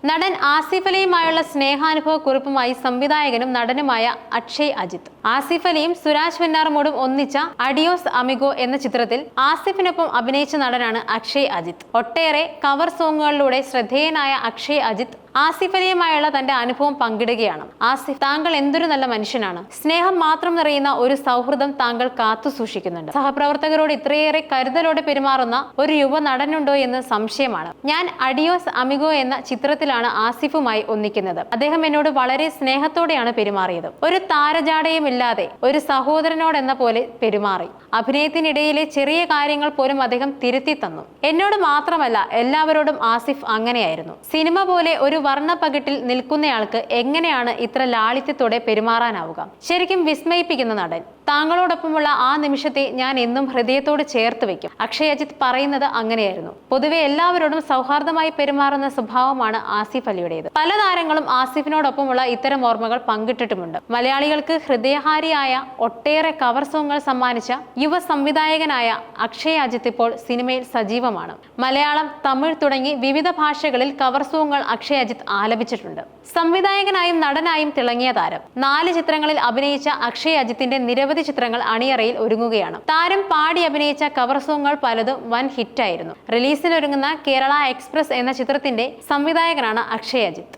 നടൻ ആസിഫ് അലിയുമായുള്ള സ്നേഹാനുഭവ കുറിപ്പുമായി സംവിധായകനും നടനുമായ അക്ഷയ് അജിത്ത്. ആസിഫ് അലിയും സുരാജ് വെഞ്ഞാറമൂടും ഒന്നിച്ച അഡിയോസ് അമിഗോ എന്ന ചിത്രത്തിൽ ആസിഫിനൊപ്പം അഭിനയിച്ച നടനാണ് അക്ഷയ് അജിത്ത്. ഒട്ടേറെ കവർ സോങ്ങുകളിലൂടെ ശ്രദ്ധേയനായ അക്ഷയ് അജിത്ത് ആസിഫ് അലിയുമായുള്ള തന്റെ അനുഭവം പങ്കിടുകയാണ്. ആസിഫ്, താങ്കൾ എന്തൊരു നല്ല മനുഷ്യനാണ്. സ്നേഹം മാത്രം നിറയുന്ന ഒരു സൗഹൃദം താങ്കൾ കാത്തു സൂക്ഷിക്കുന്നുണ്ട്. സഹപ്രവർത്തകരോട് ഇത്രയേറെ കരുതലോടെ പെരുമാറുന്ന ഒരു യുവ നടനുണ്ടോ എന്ന് സംശയമാണ്. ഞാൻ അഡിയോസ് അമിഗോ എന്ന ചിത്രത്തിലാണ് ആസിഫുമായി ഒന്നിക്കുന്നത്. അദ്ദേഹം എന്നോട് വളരെ സ്നേഹത്തോടെയാണ് പെരുമാറിയത്. ഒരു താരജാടയും ഇല്ലാതെ ഒരു സഹോദരനോടെന്ന പോലെ പെരുമാറി. അഭിനയത്തിനിടയിലെ ചെറിയ കാര്യങ്ങൾ പോലും അദ്ദേഹം തിരുത്തി തന്നു. എന്നോട് മാത്രമല്ല, എല്ലാവരോടും ആസിഫ് അങ്ങനെയായിരുന്നു. സിനിമ പോലെ ഒരു വർണ്ണപ്പകിട്ടിൽ നിൽക്കുന്നയാൾക്ക് എങ്ങനെയാണ് ഇത്ര ലാളിത്യത്തോടെ പെരുമാറാനാവുക? ശരിക്കും വിസ്മയിപ്പിക്കുന്ന നടൻ. താങ്കളോടൊപ്പമുള്ള ആ നിമിഷത്തെ ഞാൻ എന്നും ഹൃദയത്തോട് ചേർത്ത് വെക്കും. അക്ഷയ് അജിത്ത് പറയുന്നത് അങ്ങനെയായിരുന്നു. പൊതുവെ എല്ലാവരോടും സൗഹാർദ്ദമായി പെരുമാറുന്ന സ്വഭാവമാണ് ആസിഫ് അലിയുടേത്. പല താരങ്ങളും ആസിഫിനോടൊപ്പമുള്ള ഇത്തരം ഓർമ്മകൾ പങ്കിട്ടിട്ടുമുണ്ട്. മലയാളികൾക്ക് ഹൃദയഹാരിയായ ഒട്ടേറെ കവർ സോങ്ങുകൾ സമ്മാനിച്ച യുവ സംവിധായകനായ അക്ഷയ് അജിത്ത് ഇപ്പോൾ സിനിമയിൽ സജീവമാണ്. മലയാളം, തമിഴ് തുടങ്ങി വിവിധ ഭാഷകളിൽ കവർ സോങ്ങുകൾ അക്ഷയ് അജിത്ത് ആലപിച്ചിട്ടുണ്ട്. സംവിധായകനായും നടനായും തിളങ്ങിയ താരം. 4 ചിത്രങ്ങളിൽ അഭിനയിച്ച അക്ഷയ് അജിത്തിന്റെ നിരവധി ചിത്രങ്ങൾ അണിയറയിൽ ഒരുങ്ങുകയാണ്. താരം പാടി അഭിനയിച്ച കവർ സോങ്ങുകൾ പലതും വൻ ഹിറ്റായിരുന്നു. റിലീസിനൊരുങ്ങുന്ന കേരള എക്സ്പ്രസ് എന്ന ചിത്രത്തിന്റെ സംവിധായകനാണ് അക്ഷയ് അജിത്ത്.